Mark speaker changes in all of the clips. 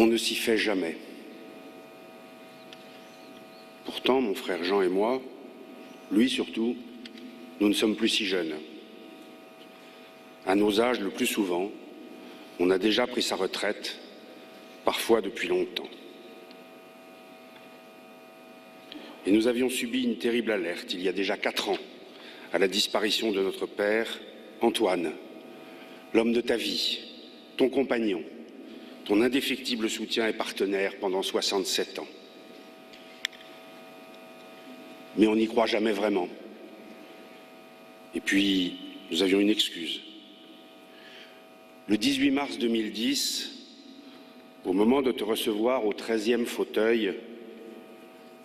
Speaker 1: On ne s'y fait jamais. Pourtant, mon frère Jean et moi, lui surtout, nous ne sommes plus si jeunes. À nos âges, le plus souvent, on a déjà pris sa retraite, parfois depuis longtemps. Et nous avions subi une terrible alerte il y a déjà 4 ans, à la disparition de notre père, Antoine, l'homme de ta vie, ton compagnon, ton indéfectible soutien et partenaire pendant 67 ans. Mais on n'y croit jamais vraiment. Et puis, nous avions une excuse. Le 18 mars 2010, au moment de te recevoir au 13e fauteuil,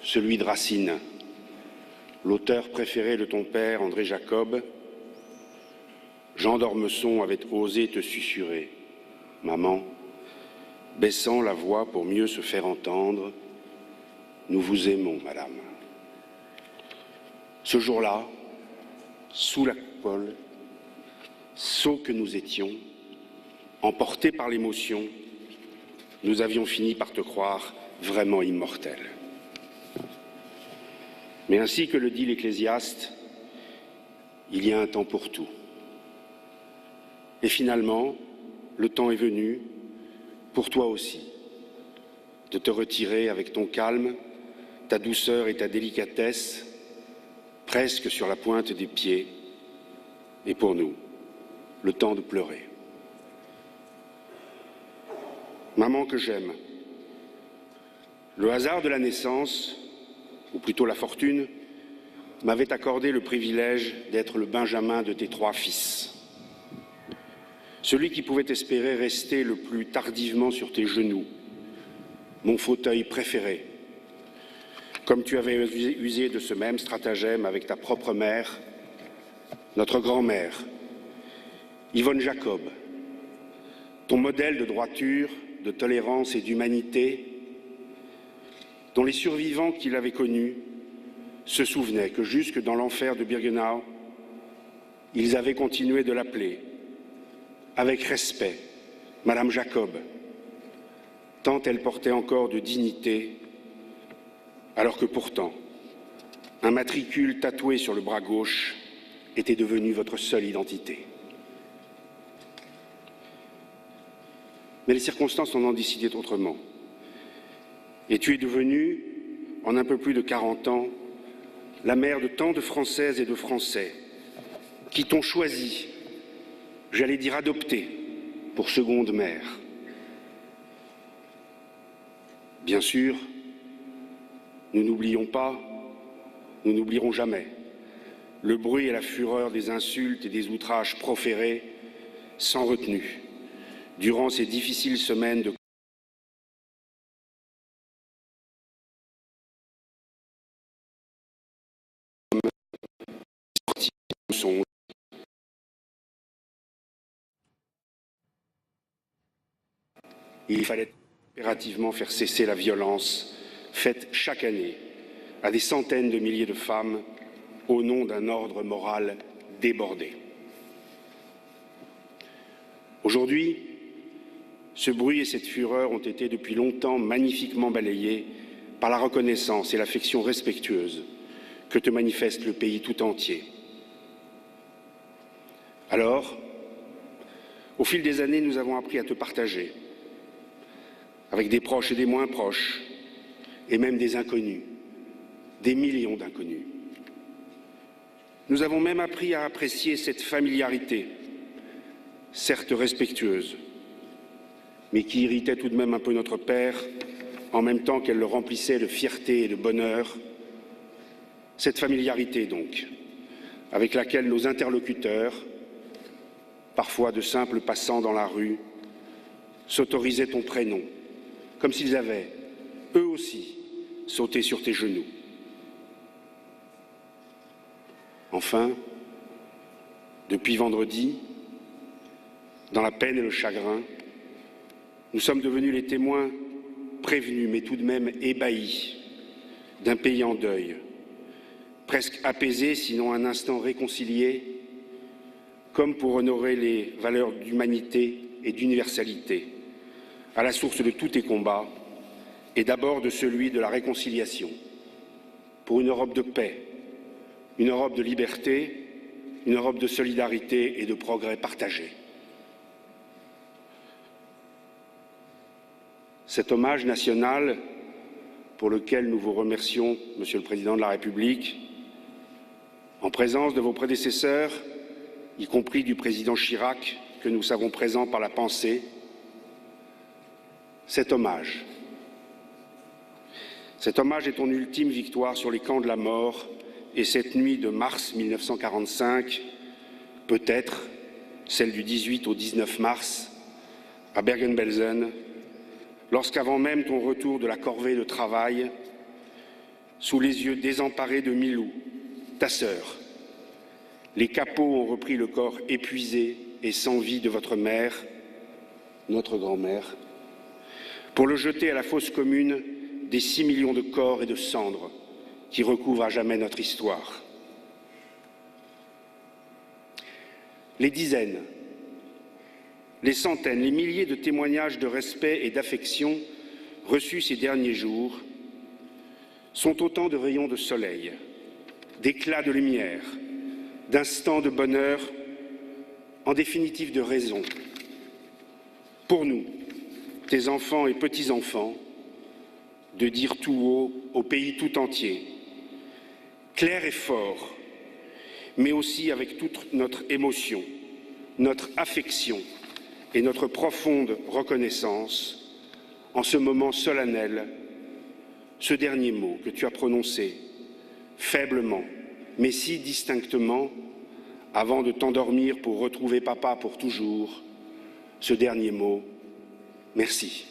Speaker 1: celui de Racine, l'auteur préféré de ton père, André Jacob, Jean d'Ormesson avait osé te susurrer « Maman, baissant la voix pour mieux se faire entendre, nous vous aimons, madame. » Ce jour-là, sous la coupole, sots que nous étions, emportés par l'émotion, nous avions fini par te croire vraiment immortel. Mais ainsi que le dit l'Ecclésiaste, il y a un temps pour tout. Et finalement, le temps est venu, pour toi aussi, de te retirer avec ton calme, ta douceur et ta délicatesse, presque sur la pointe des pieds, et pour nous, le temps de pleurer. Maman que j'aime, le hasard de la naissance, ou plutôt la fortune, m'avait accordé le privilège d'être le benjamin de tes 3 fils. Celui qui pouvait espérer rester le plus tardivement sur tes genoux, mon fauteuil préféré, comme tu avais usé de ce même stratagème avec ta propre mère, notre grand-mère, Yvonne Jacob, ton modèle de droiture, de tolérance et d'humanité, dont les survivants qui l'avaient connu se souvenaient que jusque dans l'enfer de Birkenau, ils avaient continué de l'appeler, avec respect, Madame Jacob, tant elle portait encore de dignité, alors que pourtant, un matricule tatoué sur le bras gauche était devenu votre seule identité. Mais les circonstances en ont décidé autrement. Et tu es devenue, en un peu plus de 40 ans, la mère de tant de Françaises et de Français qui t'ont choisi, j'allais dire adopté, pour seconde mère. Bien sûr, nous n'oublions pas, nous n'oublierons jamais le bruit et la fureur des insultes et des outrages proférés sans retenue durant ces difficiles semaines de songe. Il fallait impérativement faire cesser la violence faite chaque année à des centaines de milliers de femmes au nom d'un ordre moral débordé. Aujourd'hui, ce bruit et cette fureur ont été depuis longtemps magnifiquement balayés par la reconnaissance et l'affection respectueuse que te manifeste le pays tout entier. Alors, au fil des années, nous avons appris à te partager, avec des proches et des moins proches, et même des inconnus, des millions d'inconnus. Nous avons même appris à apprécier cette familiarité, certes respectueuse, mais qui irritait tout de même un peu notre père, en même temps qu'elle le remplissait de fierté et de bonheur. Cette familiarité, donc, avec laquelle nos interlocuteurs, parfois de simples passants dans la rue, s'autorisaient ton prénom, comme s'ils avaient, eux aussi, sauté sur tes genoux. Enfin, depuis vendredi, dans la peine et le chagrin, nous sommes devenus les témoins prévenus, mais tout de même ébahis, d'un pays en deuil, presque apaisé, sinon un instant réconcilié, comme pour honorer les valeurs d'humanité et d'universalité, à la source de tous tes combats, et d'abord de celui de la réconciliation, pour une Europe de paix, une Europe de liberté, une Europe de solidarité et de progrès partagés. Cet hommage national, pour lequel nous vous remercions, Monsieur le Président de la République, en présence de vos prédécesseurs, y compris du président Chirac, que nous savons présent par la pensée, cet hommage est ton ultime victoire sur les camps de la mort, et cette nuit de mars 1945, peut-être celle du 18 au 19 mars, à Bergen-Belsen, lorsqu'avant même ton retour de la corvée de travail, sous les yeux désemparés de Milou, ta sœur, les capots ont repris le corps épuisé et sans vie de votre mère, notre grand-mère, pour le jeter à la fosse commune des 6 millions de corps et de cendres qui recouvrent à jamais notre histoire. Les dizaines, les centaines, les milliers de témoignages de respect et d'affection reçus ces derniers jours sont autant de rayons de soleil, d'éclats de lumière, d'instants de bonheur, en définitive de raison. Pour nous, tes enfants et petits-enfants, de dire tout haut au pays tout entier, clair et fort, mais aussi avec toute notre émotion, notre affection et notre profonde reconnaissance, en ce moment solennel, ce dernier mot que tu as prononcé, faiblement, mais si distinctement, avant de t'endormir pour retrouver papa pour toujours, ce dernier mot, merci.